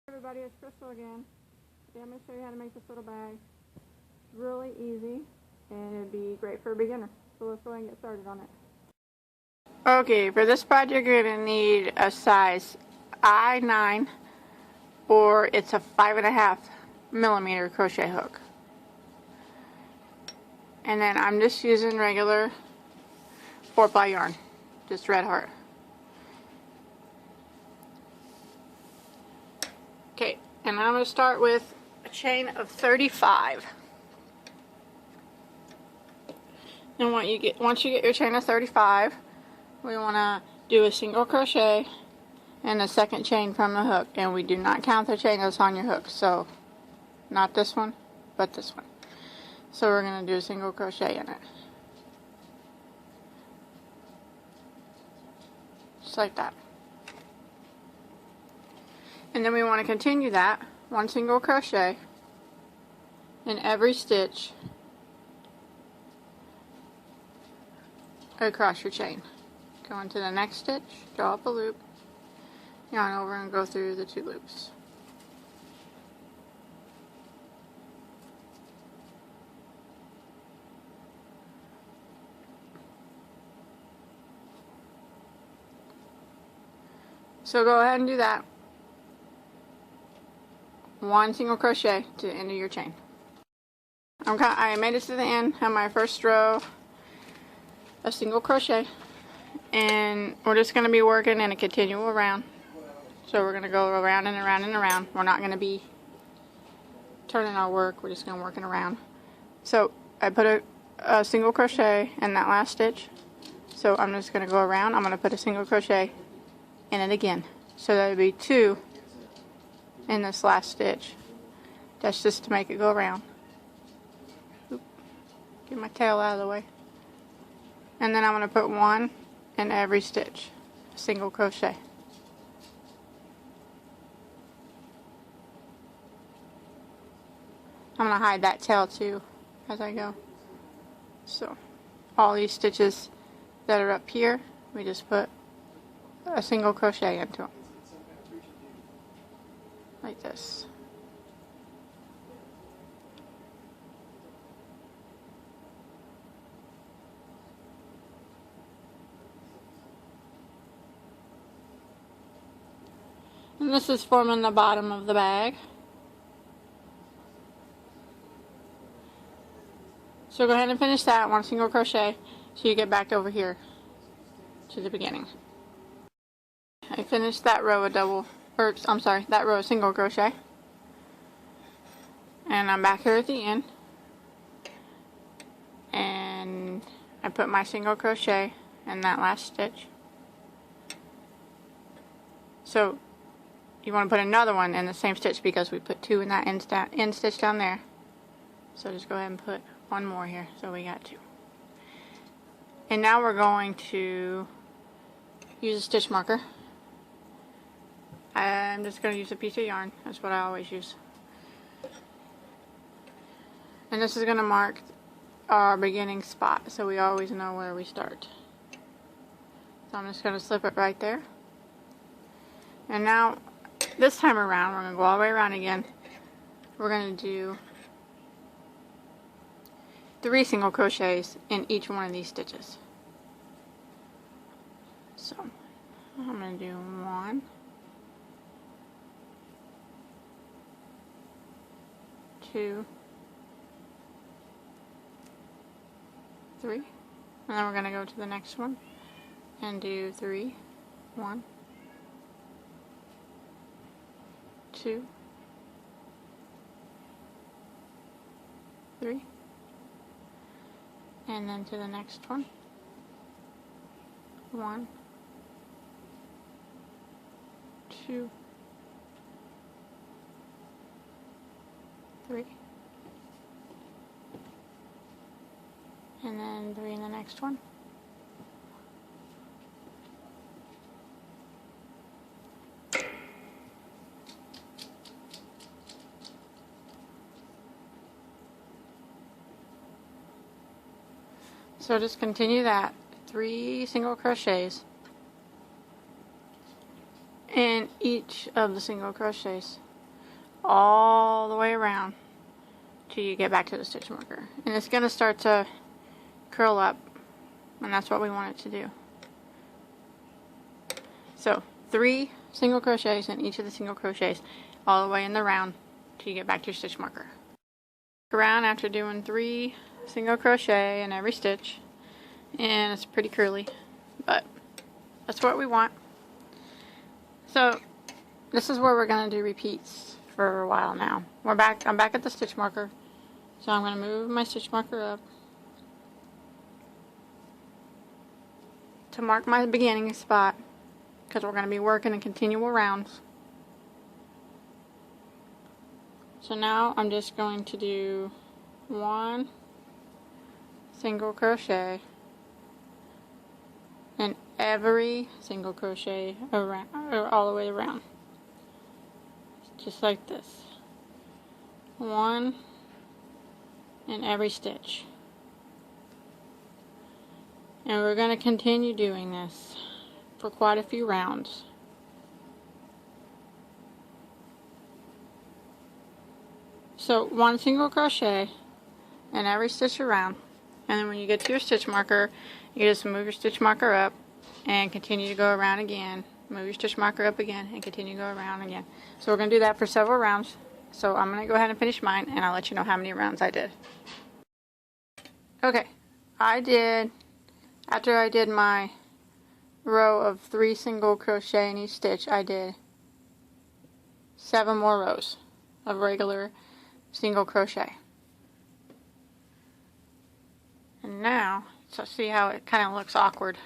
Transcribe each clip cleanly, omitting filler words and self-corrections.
Everybody, it's Crystal again. Today I'm going to show you how to make this little bag. It's really easy and it'd be great for a beginner. So let's go ahead and get started on it. Okay, for this project you're going to need a size I9 or it's a 5.5 millimeter crochet hook. And then I'm just using regular 4-ply yarn, just red heart. Okay, and I'm going to start with a chain of 35. And once you get your chain of 35, we want to do a single crochet and a second chain from the hook. And we do not count the chain that's on your hook, so not this one, but this one. So we're going to do a single crochet in it. Just like that. And then we want to continue that, one single crochet in every stitch across your chain. Go into the next stitch, draw up a loop, yarn over and go through the 2 loops. So go ahead and do that. One single crochet to the end of your chain. I made it to the end of my first row, a single crochet, and we're just going to be working in a continual round. So we're going to go around and around and around. We're not going to be turning our work, we're just going to work in around. So I put a single crochet in that last stitch, so I'm just going to go around. I'm going to put a single crochet in it again, so that would be 2 in this last stitch. That's just to make it go around. Oop. Get my tail out of the way. And then I'm going to put 1 in every stitch, a single crochet. I'm going to hide that tail too as I go. So all these stitches that are up here, we just put a single crochet into them. Like this. And this is forming the bottom of the bag. So go ahead and finish that, one single crochet, so you get back over here to the beginning. I finished that row of that row of single crochet, and I'm back here at the end, and I put my single crochet in that last stitch. So you want to put another one in the same stitch because we put 2 in that end stitch down there. So just go ahead and put 1 more here, so we got 2. And now we're going to use a stitch marker. I'm just going to use a piece of yarn. That's what I always use. And this is going to mark our beginning spot, so we always know where we start. So I'm just going to slip it right there. And now, this time around, we're going to go all the way around again. We're going to do 3 single crochets in each one of these stitches. So I'm going to do 1, 2, 3, and then we're going to go to the next one and do 3, 1, 2, 3, and then to the next one, 1, 2, 3, and then 3 in the next one. So just continue that, 3 single crochets in each of the single crochets all the way around till you get back to the stitch marker. And it's going to start to curl up, and that's what we want it to do. So 3 single crochets in each of the single crochets all the way in the round till you get back to your stitch marker. Around after doing 3 single crochet in every stitch, and it's pretty curly, but that's what we want. So this is where we're going to do repeats for a while now. I'm back at the stitch marker, so I'm going to move my stitch marker up to mark my beginning spot, because we're going to be working in continual rounds. So now I'm just going to do 1 single crochet in every single crochet around, or all the way around, just like this. 1 in every stitch, and we're going to continue doing this for quite a few rounds. So 1 single crochet in every stitch around, and then when you get to your stitch marker, you just move your stitch marker up and continue to go around again. Move your stitch marker up again and continue to go around again. So we're going to do that for several rounds. So I'm going to go ahead and finish mine, and I'll let you know how many rounds I did. Okay, after I did my row of 3 single crochet in each stitch, I did 7 more rows of regular single crochet. And now, so see how it kind of looks awkward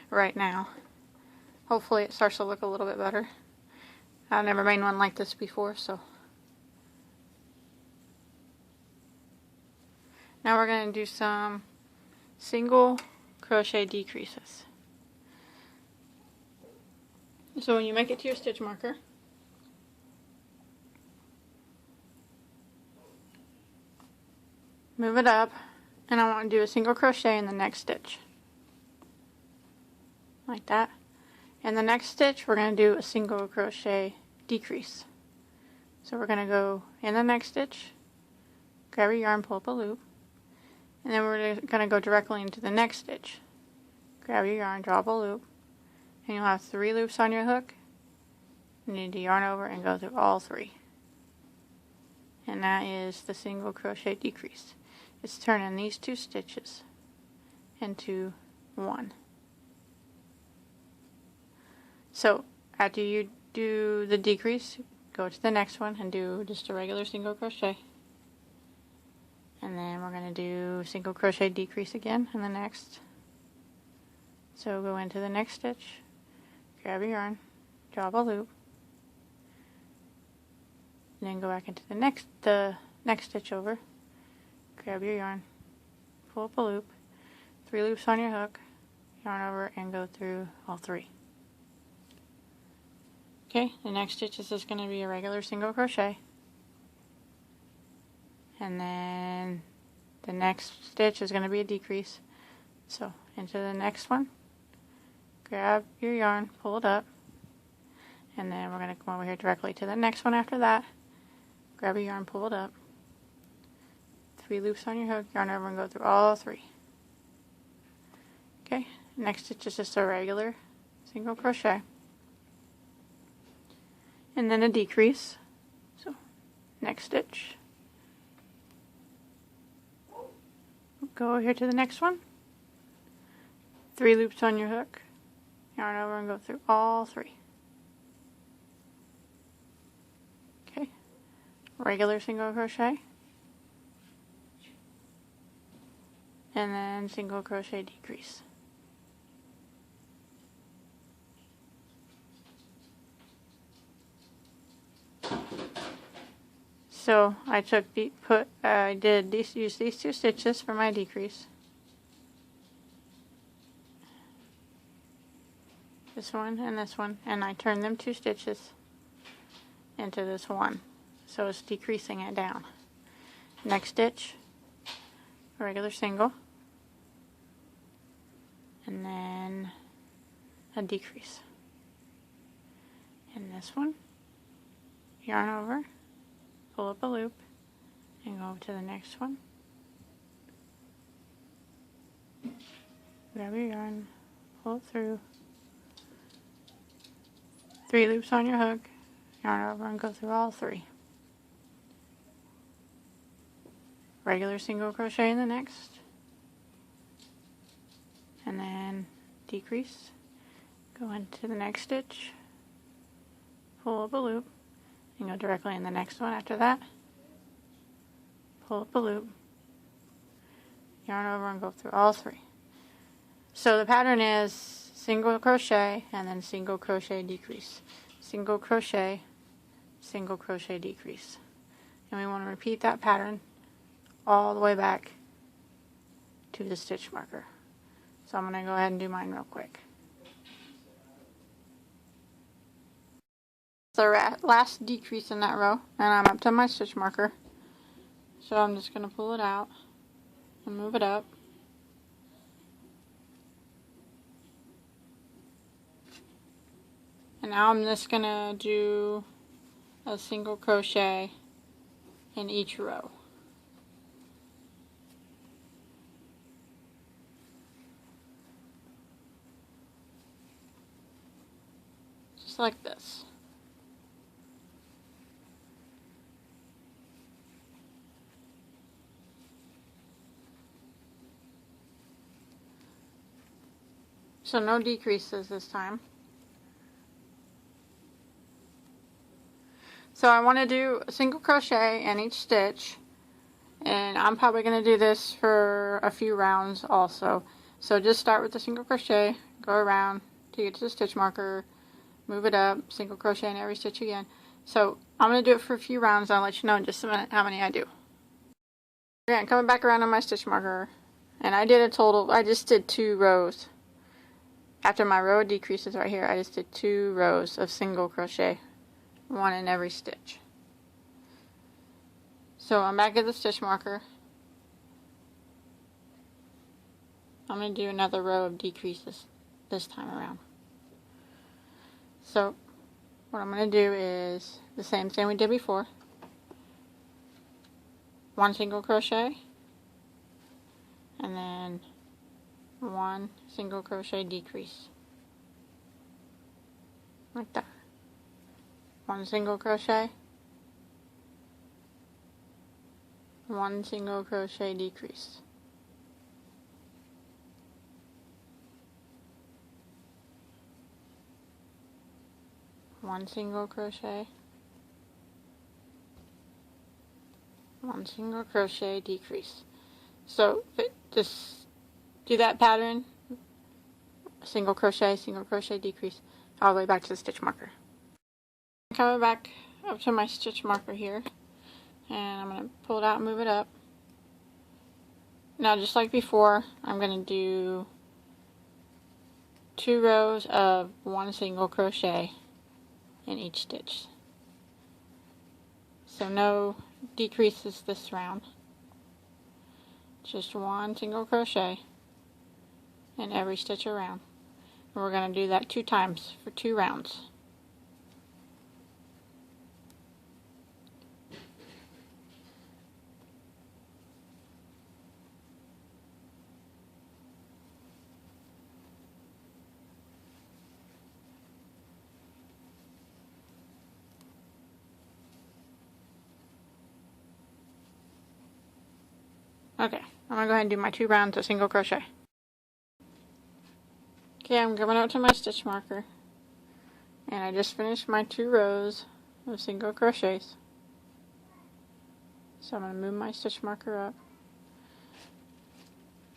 right now. Hopefully it starts to look a little bit better. I've never made one like this before, so. Now we're going to do some single crochet decreases. So when you make it to your stitch marker, move it up, and I want to do a single crochet in the next stitch, like that. In the next stitch, we're going to do a single crochet decrease. So we're going to go in the next stitch, grab your yarn, pull up a loop, and then we're going to go directly into the next stitch. Grab your yarn, draw up a loop, and you'll have 3 loops on your hook. You need to yarn over and go through all 3. And that is the single crochet decrease. It's turning these 2 stitches into 1. So after you do the decrease, go to the next one and do just a regular single crochet. And then we're going to do single crochet decrease again in the next. So go into the next stitch, grab your yarn, draw up a loop, and then go back into the next stitch over, grab your yarn, pull up a loop, 3 loops on your hook, yarn over, and go through all 3. Okay, the next stitch is just going to be a regular single crochet, and then the next stitch is going to be a decrease. So into the next one, grab your yarn, pull it up, and then we're going to come over here directly to the next one after that. Grab your yarn, pull it up, 3 loops on your hook, yarn over, and go through all 3. Okay, next stitch is just a regular single crochet, and then a decrease. So next stitch, go over here to the next one, 3 loops on your hook, yarn over, and go through all 3. Okay, regular single crochet, and then single crochet decrease. So I used these 2 stitches for my decrease. This one, and I turned them 2 stitches into this one. So it's decreasing it down. Next stitch, a regular single, and then a decrease. And this one, yarn over, pull up a loop, and go to the next one. Grab your yarn, pull it through, 3 loops on your hook, yarn over and go through all 3. Regular single crochet in the next, and then decrease, go into the next stitch, pull up a loop, and go directly in the next one after that, pull up a loop, yarn over and go through all 3. So the pattern is single crochet and then single crochet decrease, single crochet decrease, and we want to repeat that pattern all the way back to the stitch marker. So I'm going to go ahead and do mine real quick. The last decrease in that row, and I'm up to my stitch marker, so I'm just going to pull it out and move it up. And now I'm just going to do a single crochet in each row. Just like this. So no decreases this time. So I want to do a single crochet in each stitch, and I'm probably going to do this for a few rounds also. So just start with the single crochet, go around to get to the stitch marker, move it up, single crochet in every stitch again. So I'm going to do it for a few rounds, and I'll let you know in just a minute how many I do. Again, coming back around on my stitch marker, and I just did 2 rows. After my row of decreases right here, I just did 2 rows of single crochet, 1 in every stitch. So I'm back at the stitch marker. I'm going to do another row of decreases this time around. So what I'm going to do is the same thing we did before. 1 single crochet, and then 1 single crochet decrease, like that. 1 single crochet, 1 single crochet decrease, 1 single crochet, 1 single crochet decrease. So just do that pattern, single crochet decrease, all the way back to the stitch marker. I'm coming back up to my stitch marker here, and I'm going to pull it out and move it up. Now just like before, I'm going to do 2 rows of 1 single crochet in each stitch. So no decreases this round, just 1 single crochet in every stitch around. And we're going to do that 2 times for 2 rounds. Okay, I'm going to go ahead and do my 2 rounds of single crochet. Okay, I'm coming up to my stitch marker, and I just finished my 2 rows of single crochets. So I'm going to move my stitch marker up.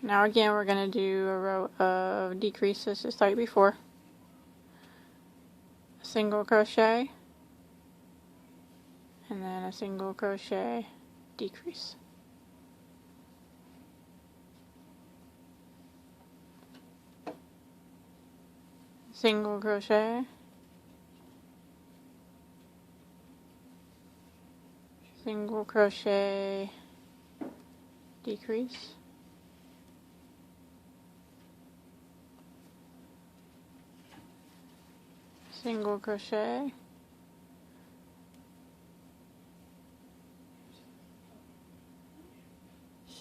Now again, we're going to do a row of decreases just like before. A single crochet, and then a single crochet decrease. Single crochet, single crochet decrease, single crochet,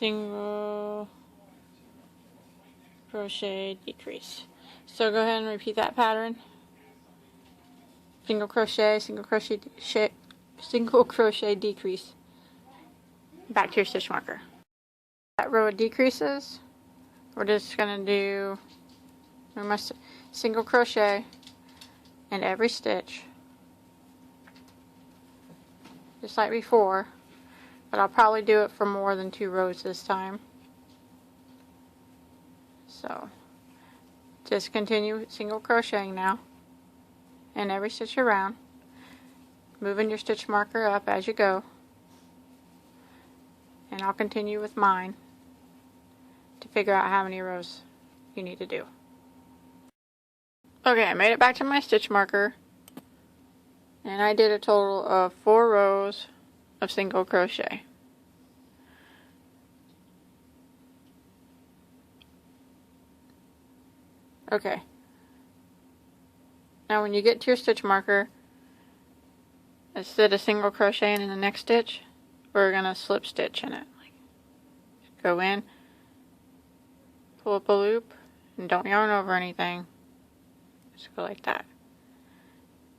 single crochet, decrease. So go ahead and repeat that pattern. Single crochet, single crochet, decrease. Back to your stitch marker. That row of decreases, we're just going to do, we must single crochet in every stitch, just like before, but I'll probably do it for more than 2 rows this time. So just continue single crocheting now in every stitch around, moving your stitch marker up as you go, and I'll continue with mine to figure out how many rows you need to do. Okay, I made it back to my stitch marker, and I did a total of 4 rows of single crochet. Okay, now when you get to your stitch marker, instead of single crocheting in the next stitch, we're going to slip stitch in it. Go in, pull up a loop, and don't yarn over anything. Just go like that.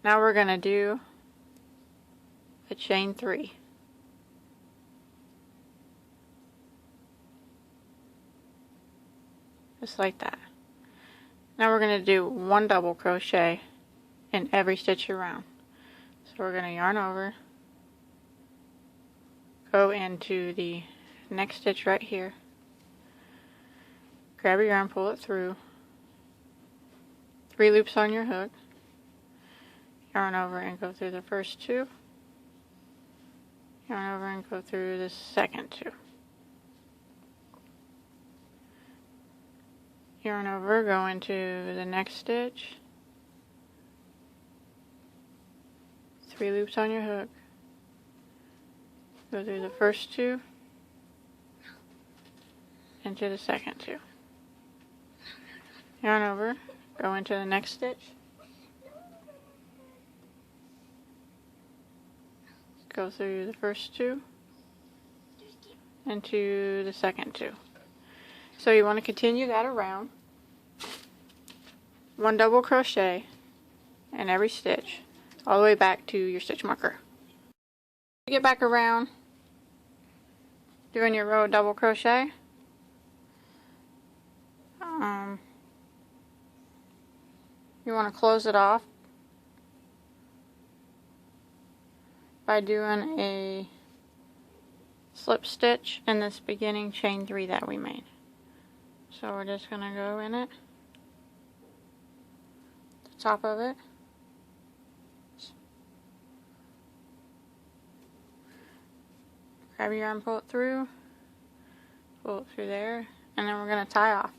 Now we're going to do a chain 3. Just like that. Now we're going to do 1 double crochet in every stitch around. So we're going to yarn over, go into the next stitch right here, grab your yarn, pull it through, 3 loops on your hook, yarn over and go through the first 2, yarn over and go through the second 2, yarn over, go into the next stitch, 3 loops on your hook, go through the first 2, into the second 2, yarn over, go into the next stitch, go through the first 2, into the second 2. So you want to continue that around, 1 double crochet in every stitch, all the way back to your stitch marker. Get back around, doing your row of double crochet. You want to close it off by doing a slip stitch in this beginning chain 3 that we made. So we're just going to go in it, the top of it, grab your yarn, pull it through there, and then we're going to tie off.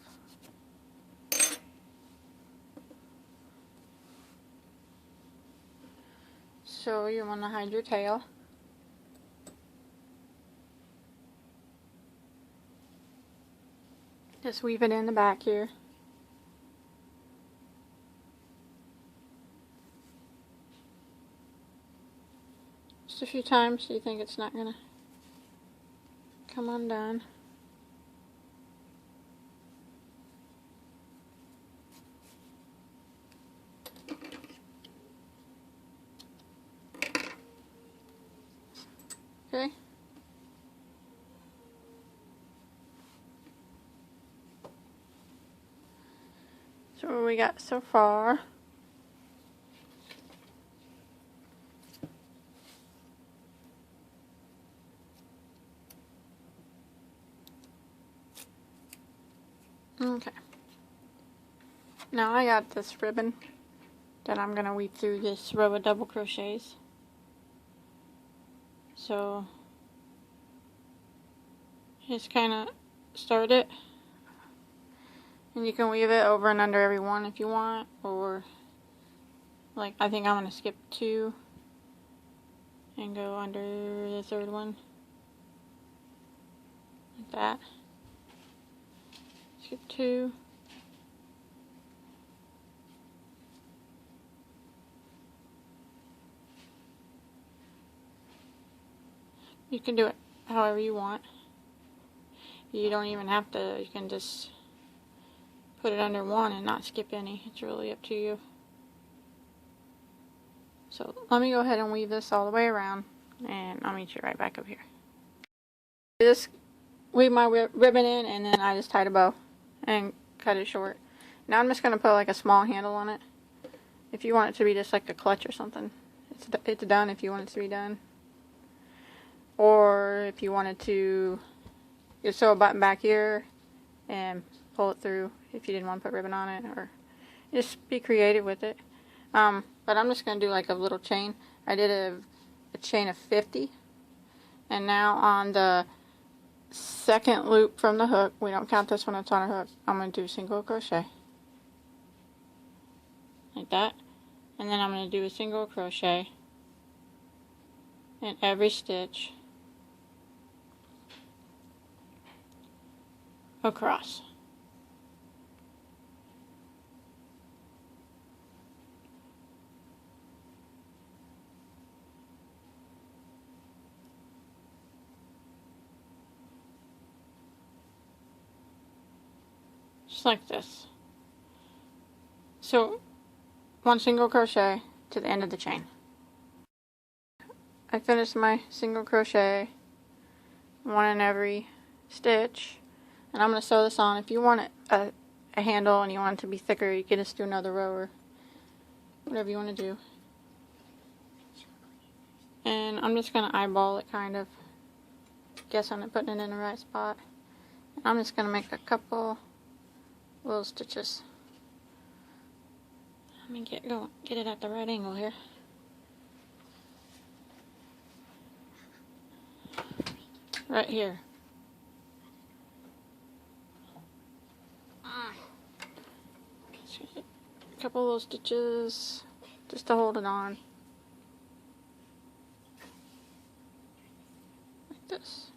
So you want to hide your tail. Just weave it in the back here. Just a few times so you think it's not going to come undone. Okay. So what we got so far. Okay. Now I got this ribbon that I'm going to weave through this row of double crochets. So just kind of start it, and you can weave it over and under every one if you want, or like I think I'm going to skip 2 and go under the 3rd one like that. Skip 2. You can do it however you want. You don't even have to, you can just put it under one and not skip any. It's really up to you. So let me go ahead and weave this all the way around, and I'll meet you right back up here. Just weave my ribbon in, and then I just tied a bow and cut it short. Now I'm just going to put like a small handle on it. If you want it to be just like a clutch or something, it's done if you want it to be done. Or if you wanted to just sew a button back here and pull it through if you didn't want to put ribbon on it, or just be creative with it. But I'm just going to do like a little chain. I did a chain of 50, and now on the second loop from the hook, we don't count this when it's on a hook, I'm going to do single crochet like that, and then I'm going to do a single crochet in every stitch across. Just like this. So one single crochet to the end of the chain. I finished my single crochet, one in every stitch, and I'm going to sew this on. If you want a handle and you want it to be thicker, you can just do another row or whatever you want to do. And I'm just going to eyeball it, kind of guess I'm not putting it in the right spot. I'm just going to make a couple little stitches. Let me get it at the right angle here. Right here. A couple little stitches just to hold it on. Like this.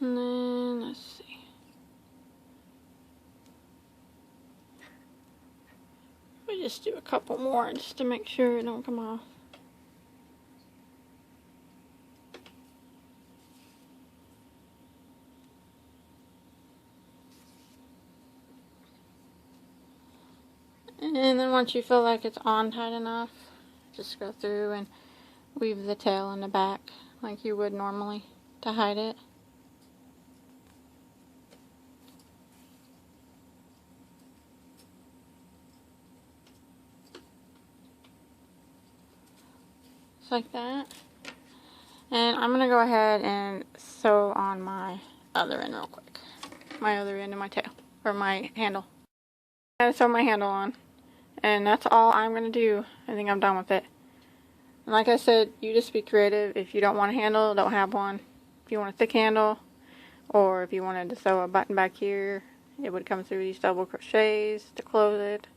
And then, let's see. We just do a couple more just to make sure it don't come off. And then once you feel like it's on tight enough, just go through and weave the tail in the back like you would normally to hide it. Just like that. And I'm going to go ahead and sew on my other end real quick. My other end of my tail, or my handle. I'm going to sew my handle on. And that's all I'm going to do. I think I'm done with it. And like I said, you just be creative. If you don't want a handle, don't have one. If you want a thick handle, or if you wanted to sew a button back here, it would come through these double crochets to close it.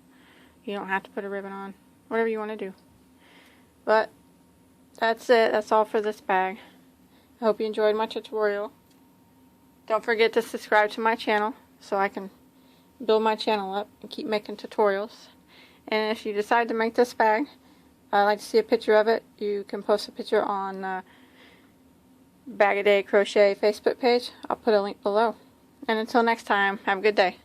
You don't have to put a ribbon on. Whatever you want to do. But that's it. That's all for this bag. I hope you enjoyed my tutorial. Don't forget to subscribe to my channel so I can build my channel up and keep making tutorials. And if you decide to make this bag, I'd like to see a picture of it. You can post a picture on Bagoday Crochet Facebook page. I'll put a link below. And until next time, have a good day.